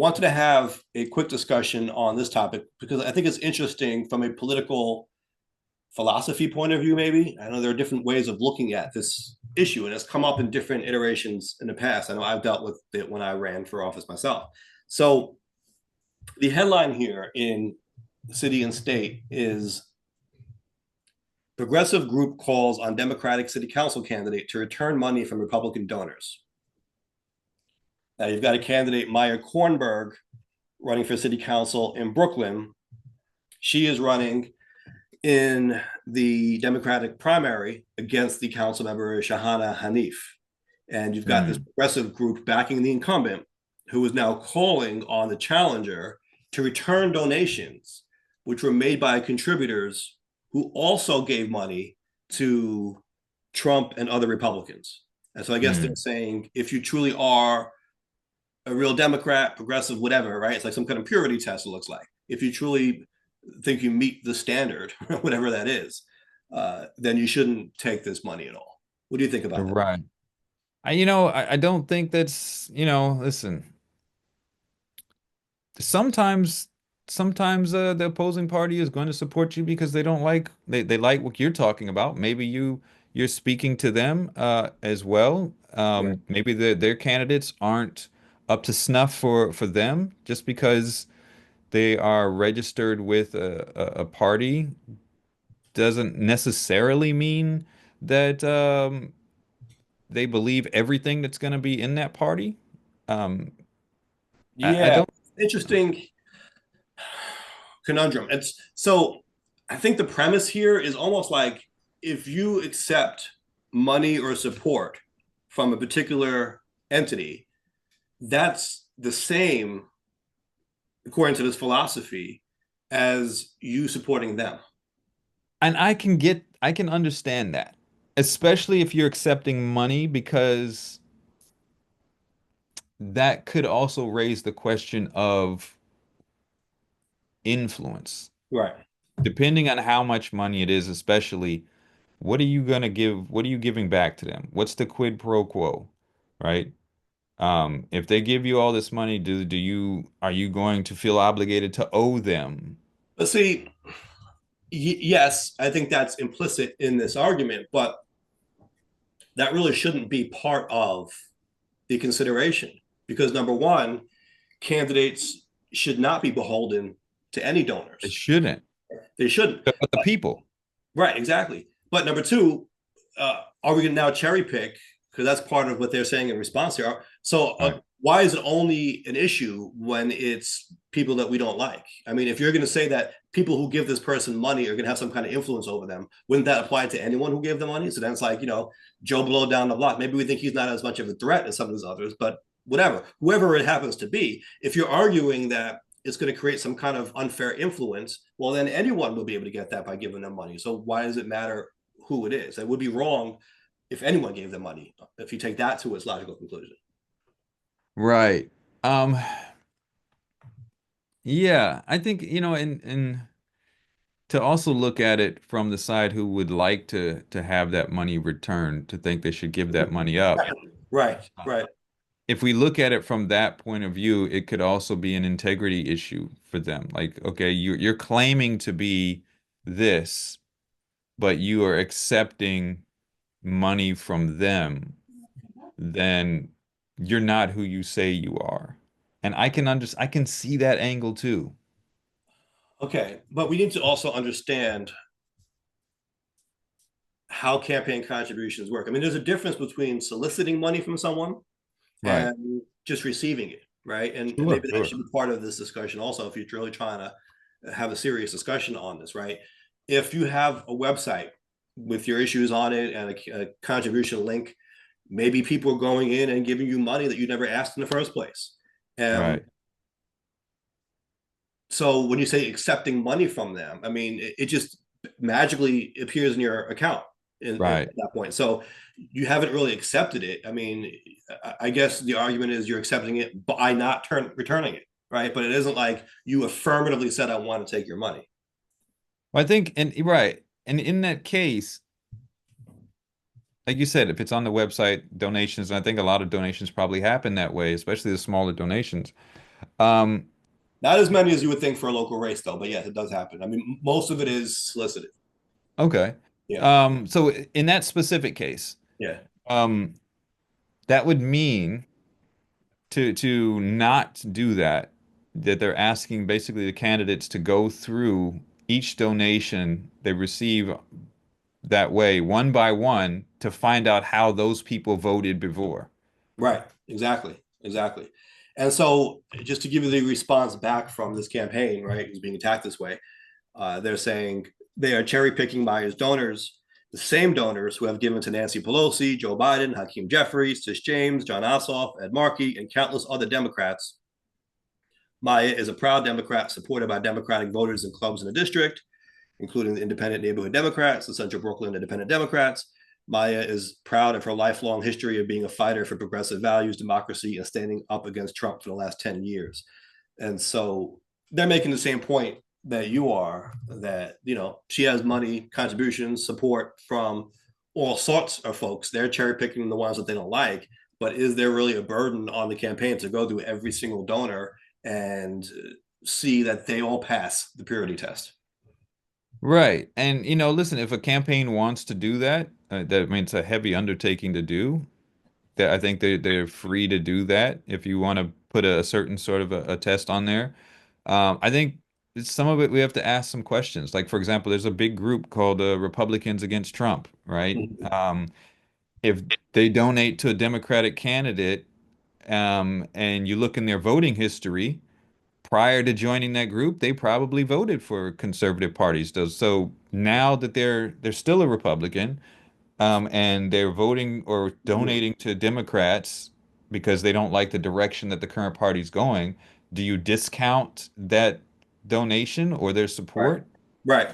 wanted to have a quick discussion on this topic because I think it's interesting from a political philosophy point of view, maybe. I know there are different ways of looking at this issue, and it's come up in different iterations in the past. I know I've dealt with it when I ran for office myself. So the headline here in City and State is Progressive Group calls on Democratic City Council candidate to return money from Republican donors. Now you've got a candidate, Maya Kornberg, running for city council in Brooklyn. She is running in the Democratic primary against the council member Shahana Hanif. And you've got this Mm. progressive group backing the incumbent who is now calling on the challenger to return donations, which were made by contributors who also gave money to Trump and other Republicans. And so I guess they're Mm. saying if you truly are a real Democrat, progressive, whatever, right? It's like some kind of purity test, it looks like. If you truly think you meet the standard, whatever that is, then you shouldn't take this money at all. What do you think about that? Right. I don't think listen, sometimes sometimes the opposing party is going to support you because they like what you're talking about. Maybe you're speaking to them as well. Right. Maybe their candidates aren't up to snuff for them just because they are registered with a party doesn't necessarily mean that they believe everything that's going to be in that party. Um, I Yeah, don't. interesting conundrum. It's so I think the premise here is almost like if you accept money or support from a particular entity, that's the same, according to this philosophy, as you supporting them. And I can understand that, especially if you're accepting money, because that could also raise the question of influence. Right. Depending on how much money it is, especially, what are you gonna give? What are you giving back to them? What's the quid pro quo, right? If they give you all this money, do you are you going to feel obligated to owe them? But see, yes, I think that's implicit in this argument, but that really shouldn't be part of the consideration because number one, candidates should not be beholden to any It donors. shouldn't. They shouldn't. But the people, Right, exactly. But number two, are we going to now cherry pick? Because that's part of what they're saying in response here. So, right? why is it only an issue when it's people that we don't like? I mean, if you're going to say that people who give this person money are going to have some kind of influence over them, wouldn't that apply to anyone who gave them money? So then it's like, Joe Blow down the block. Maybe we think he's not as much of a threat as some of those others, but whatever, whoever it happens to be, if you're arguing that it's going to create some kind of unfair influence, well, then anyone will be able to get that by giving them money. So why does it matter who it is? It would be wrong if anyone gave them money, if you take that to its logical conclusion. Right. Um, yeah, I think, and to also look at it from the side who would like to have that money returned, to think they should give that money up. Right, right. If we look at it from that point of view, it could also be an integrity issue for them. Like, okay, you're claiming to be this, but you are accepting money from them, then you're not who you say you are. And I can see that angle too. Okay, but we need to also understand how campaign contributions work. I mean, there's a difference between soliciting money from someone Right. and just receiving it, right? And Sure, maybe that sure. should be part of this discussion also if you're really trying to have a serious discussion on this, right? If you have a website with your issues on it and a contribution link, maybe people are going in and giving you money that you never asked in the first place. Right. So when you say accepting money from them, I mean, it just magically appears in your account at Right. that point. So you haven't really accepted it. I mean, I guess the argument is you're accepting it by not returning it, right? But it isn't like you affirmatively said, I want to take your money. Well, I think, and right. And in that case, like you said, if it's on the website, donations, and I think a lot of donations probably happen that way, especially the smaller donations. Um, Not as many as you would think for a local race, though. But yes, it does happen. I mean, most of it is solicited. okay. Yeah, So in that specific case, yeah, um, that would mean to not do that, that they're asking basically the candidates to go through each donation they receive that way, one by one, to find out how those people voted before. right. Exactly, exactly. And so, just to give you the response back from this campaign, right, who's being attacked this way, they're saying they are cherry picking Myers donors, the same donors who have given to Nancy Pelosi, Joe Biden, Hakeem Jeffries, Tish James, John Ossoff, Ed Markey, and countless other Democrats. Maya is a proud Democrat supported by Democratic voters and clubs in the district, including the Independent Neighborhood Democrats, the Central Brooklyn Independent Democrats. Maya is proud of her lifelong history of being a fighter for progressive values, democracy, and standing up against Trump for the last 10 years. And so they're making the same point that you are, that, she has money, contributions, support from all sorts of folks. They're cherry picking the ones that they don't like. But is there really a burden on the campaign to go through every single donor and see that they all pass the purity test? Right. And listen, if a campaign wants to do that, that means it's a heavy undertaking to do. That I think they're free to do that if you want to put a certain sort of a test on there. I think some of it we have to ask some questions. Like for example, there's a big group called Republicans Against Trump, right? Mm-hmm. If they donate to a Democratic candidate, and you look in their voting history prior to joining that group, they probably voted for conservative parties. So now that they're still a Republican, and they're voting or donating to Democrats because they don't like the direction that the current party's going, do you discount that donation or their Right. support? Right.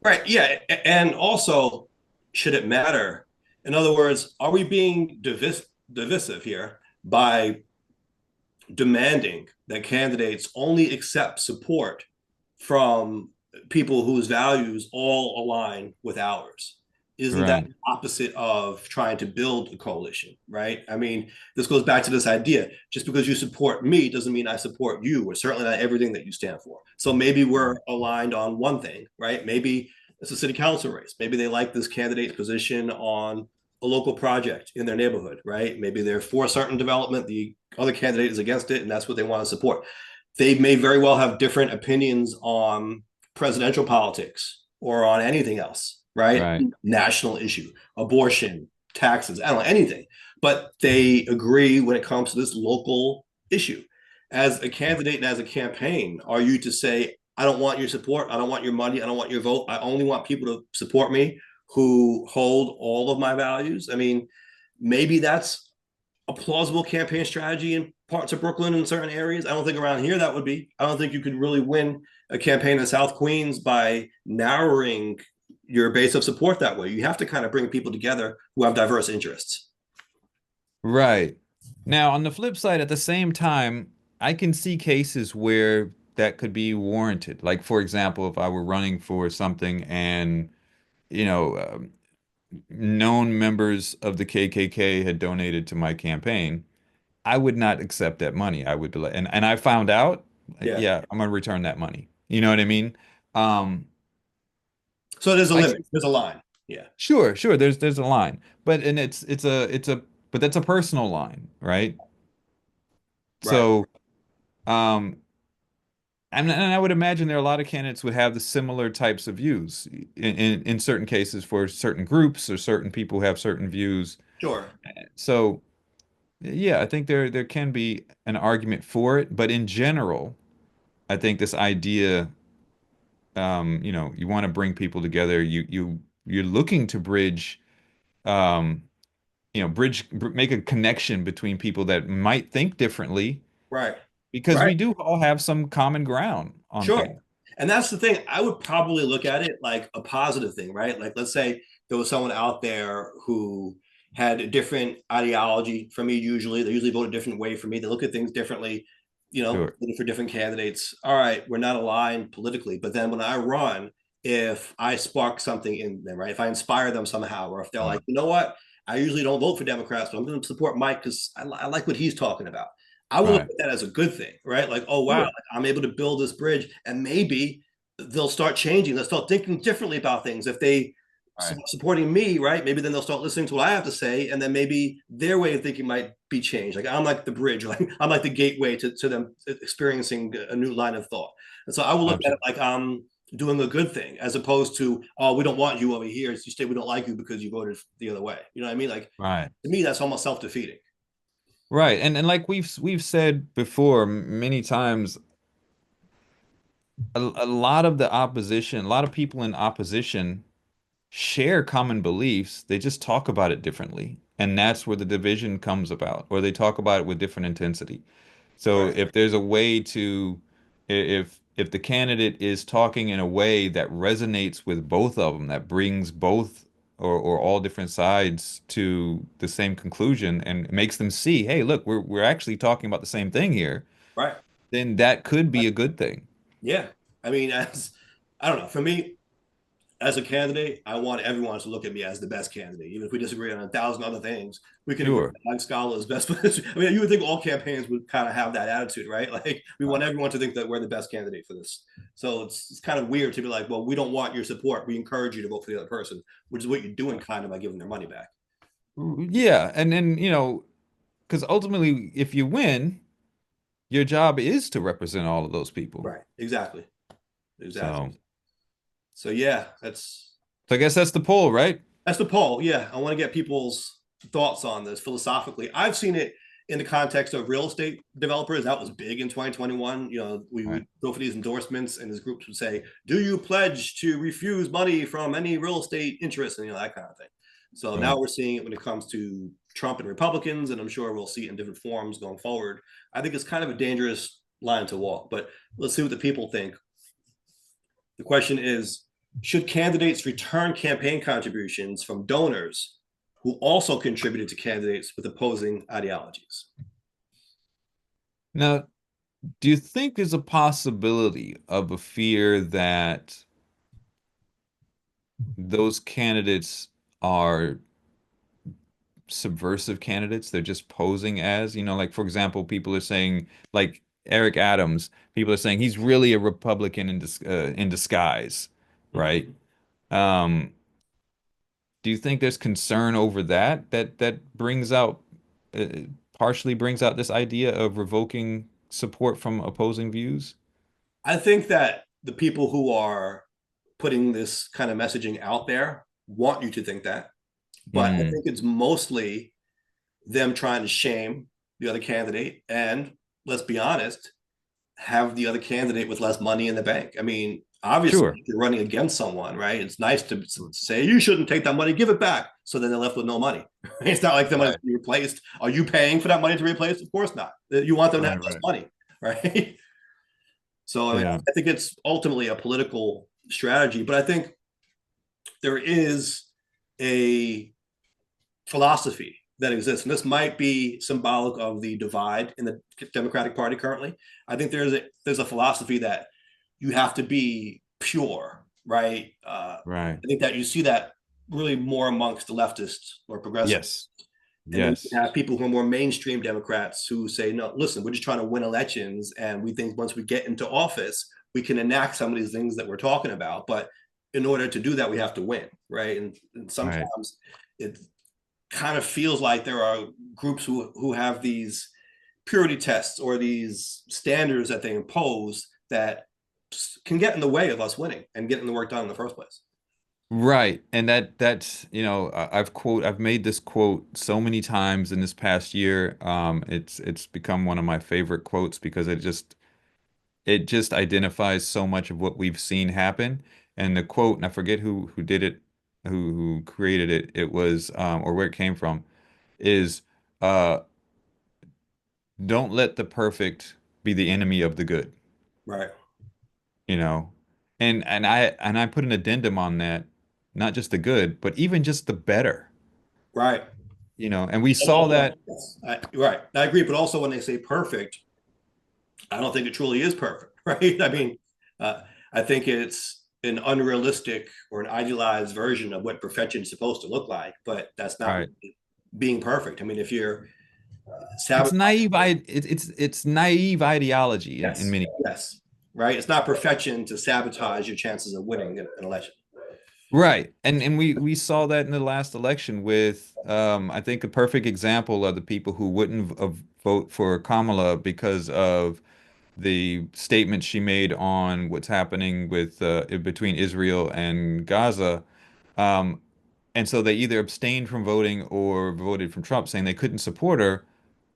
Right. Yeah. And also, should it matter? In other words, are we being divisive here by demanding that candidates only accept support from people whose values all align with ours? Isn't that Right, the opposite of trying to build a coalition, right? I mean, this goes back to this idea. Just because you support me doesn't mean I support you, or certainly not everything that you stand for. So maybe we're aligned on one thing, right? Maybe it's a city council race. Maybe they like this candidate's position on a local project in their neighborhood, right? Maybe they're for a certain development, the other candidate is against it, and that's what they want to support. They may very well have different opinions on presidential politics or on anything else, right? right, National issue, abortion, taxes, I don't know, anything. But they agree when it comes to this local issue. As a candidate and as a campaign, are you to say, I don't want your support, I don't want your money, I don't want your vote, I only want people to support me who hold all of my values? I mean, maybe that's a plausible campaign strategy in parts of Brooklyn in certain areas. I don't think around here that would be. I don't think you could really win a campaign in South Queens by narrowing your base of support that way. You have to kind of bring people together who have diverse interests. right. Now, on the flip side, at the same time, I can see cases where that could be warranted. Like, for example, if I were running for something and, you know, known members of the KKK had donated to my campaign, I would not accept that money. I would delay. And I found out, Yeah. yeah, I'm gonna return that money. You know what I mean? Um, So there's a like limit. There's a line. Yeah. sure, sure, there's a line. But and it's a but that's a personal line, right? Right. So um and I would imagine there are a lot of candidates would have the similar types of views in certain cases for certain groups or certain people who have certain views. Sure. So yeah, I think there can be an argument for it, but in general, I think this idea, you want to bring people together. You're looking to bridge, um, make a connection between people that might think differently, Right. because we Right. do all have some common ground on Sure. things. And that's the thing. I would probably look at it like a positive thing, right? Like, let's say there was someone out there who had a different ideology from me, usually. They usually vote a different way from me. They look at things differently, Sure. for different candidates. All right, we're not aligned politically. But then when I run, if I spark something in them, right? If I inspire them somehow, or if they're like, Mm. you know what? I usually don't vote for Democrats, but I'm going to support Mike because I like what he's talking about. I will look Right. at that as a good thing, right? Like, oh wow, like, Sure. I'm able to build this bridge, and maybe they'll start changing. They'll start thinking differently about things if they Right. supporting me, right? Maybe then they'll start listening to what I have to say, and then maybe their way of thinking might be changed. Like I'm like the bridge, like I'm like the gateway to them experiencing a new line of thought. And so I will look at it Absolutely. like I'm doing a good thing, as opposed to, oh, we don't want you over here. You say we don't like you because you voted the other way. You know what I mean? Like Right. to me, that's almost self defeating. Right. And like we've said before many times, a lot of the opposition, a lot of people in opposition share common beliefs. They just talk about it differently. And that's where the division comes about, or they talk about it with different intensity. So Right. if there's a way to, if the candidate is talking in a way that resonates with both of them, that brings both or all different sides to the same conclusion and makes them see, hey, look, we're actually talking about the same thing here, Right. then that could be a good thing. Yeah. I mean, as I don't know, for me, as a candidate, I want everyone to look at me as the best candidate. Even if we disagree on 1,000 other things, we can agree Sure. that Mike Scala is best. I mean, you would think all campaigns would kind of have that attitude, right? Like we want everyone to think that we're the best candidate for this. So it's kind of weird to be like, well, we don't want your support. We encourage you to vote for the other person, which is what you're doing kind of by giving their money back. Yeah, and then, because ultimately, if you win, your job is to represent all of those people. Right. Exactly. So, Exactly. So yeah, so I guess that's the poll, right? that's the poll. Yeah, I want to get people's thoughts on this philosophically. I've seen it in the context of real estate developers. That was big in 2021. You know, we Right. would go for these endorsements, and these groups would say, "Do you pledge to refuse money from any real estate interest?" And that kind of thing. So now Right. we're seeing it when it comes to Trump and Republicans, and I'm sure we'll see it in different forms going forward. I think it's kind of a dangerous line to walk, but let's see what the people think. The question is, should candidates return campaign contributions from donors who also contributed to candidates with opposing ideologies? Now, do you think there's a possibility of a fear that those candidates are subversive candidates? They're just posing as, like for example, people are saying like Eric Adams, people are saying he's really a Republican in disguise, Mhm. right? Um, do you think there's concern over that brings out uh, partially brings out this idea of revoking support from opposing views? I think that the people who are putting this kind of messaging out there want you to think that, but I Mm, think it's mostly them trying to shame the other candidate and, let's be honest, have the other candidate with less money in the bank. I mean, obviously, sure. if you're running against someone, right? It's nice to say you shouldn't take that money, give it back. So then they're left with no money. It's not like the money's Right, being replaced. Are you paying for that money to be replaced? Of course not. You want them to have right, less right. money, right? So I mean, Yeah. I think it's ultimately a political strategy, but I think there is a philosophy that exists, and this might be symbolic of the divide in the Democratic Party currently. I think there's a philosophy that you have to be pure, right? Right. I think that you see that really more amongst the leftists or progressive, Yes. and then you Yes. have people who are more mainstream Democrats who say, no, listen, we're just trying to win elections, and we think once we get into office, we can enact some of these things that we're talking about, but in order to do that, we have to win, right? And Right. sometimes it kind of feels like there are groups who have these purity tests or these standards that they impose that can get in the way of us winning and getting the work done in the first place. Right. And that's, I've made this quote so many times in this past year. It's become one of my favorite quotes because it just identifies so much of what we've seen happen. And the quote, and I forget who did it, who created it, it was or where it came from, is uh don't let the perfect be the enemy of the good, Right. you know. And I put an addendum on that, not just the good, but even just the better. Right. And we And saw also, that. yes, right. I agree. But also, when they say perfect, I don't think it truly is perfect. Right. I mean, uh, I think it's an unrealistic or an idealized version of what perfection is supposed to look like, but that's not Right. being perfect. I mean, if you're It's Sabotage. naive. It's naive ideology in Yes, many. yes, right. It's not perfection to sabotage your chances of winning an election. Right. And we saw that in the last election with I think a perfect example of the people who wouldn't vote for Kamala because of the statement she made on what's happening with between Israel and Gaza. Um, and so they either abstained from voting or voted from Trump, saying they couldn't support her.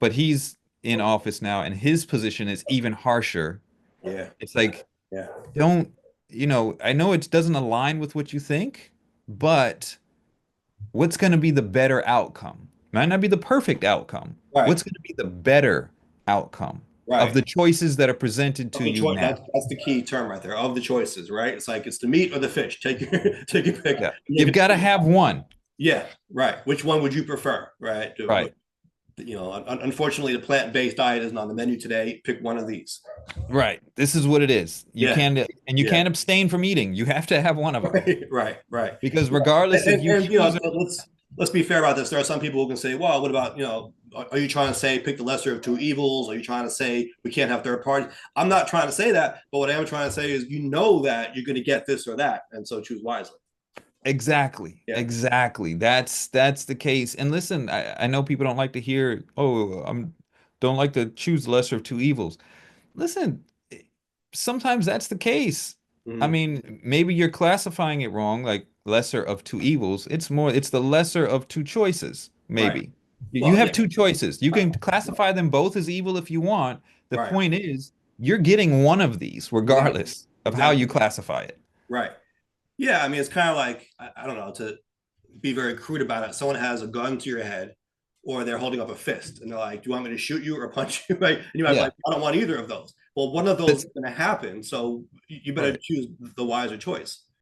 But he's in office now, and his position is even harsher. Yeah, It's like, yeah, don't, I know it doesn't align with what you think, but what's going to be the better outcome? Might not be the perfect outcome. right, What's going to be the better outcome of right. the choices that are presented Of to the you choice, now? that's the key term right there. Of the choices, right? It's like it's the meat or the fish. Take your take your pick. Yeah. You've got to have one. Yeah, right. Which one would you prefer, right? Right. Unfortunately, the plant-based diet isn't on the menu today. Pick one of these. Right. This is what it is. You Yeah, can't, and you yeah, can't abstain from eating. You have to have one of them right, right, right. because regardless if you And choose, let's be fair about this. There are some people who can say, "Well, what about Are you trying to say pick the lesser of two evils? Are you trying to say we can't have third parties?" I'm not trying to say that, but what I am trying to say is, that you're going to get this or that, and so choose wisely. exactly, Yeah, exactly. That's the case. And listen, I know people don't like to hear, oh, I'm don't like to choose the lesser of two evils. Listen, sometimes that's the case. I mm-hmm. mean, maybe you're classifying it wrong, like lesser of two evils. It's the lesser of two choices, Right. maybe. You Well, have yeah, two choices. You right, can classify them both as evil if you want. The right. point is, you're getting one of these, Exactly, regardless of how exactly. you classify it. Right. Yeah, I mean, it's kind of like I don't know, to be very crude about it. Someone has a gun to your head, or they're holding up a fist, and they're like, "Do you want me to shoot you or punch you?" Right? And you might be Yeah, like, "I don't want either of those." Well, one of those that's is going to happen, so you better right. choose the wiser choice.